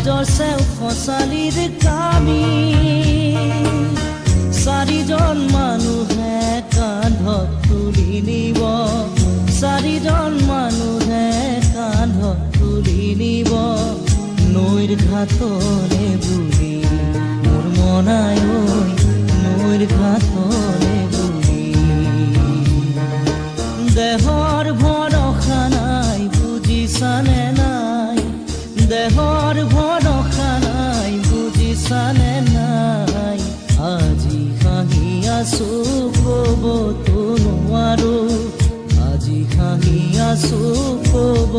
সমাজৰ খচালিৰ কামি চাৰিজন মানুহে কান্ধত তুলি নিব চাৰিজন মানুহে কান্ধত তুলি নিব নৈৰ ঘাটলে বুলি মোৰ মনাই ঐ নৈৰ ঘাটলে বুলি দেহৰ ভৰসা নাই বুজিছানে নাই দেহৰ ভৰসা নাই বুজিছানে নাই আজি হাঁহি আছো ক'বতো নোৱাৰো আজি হাঁহি আছো ক'ব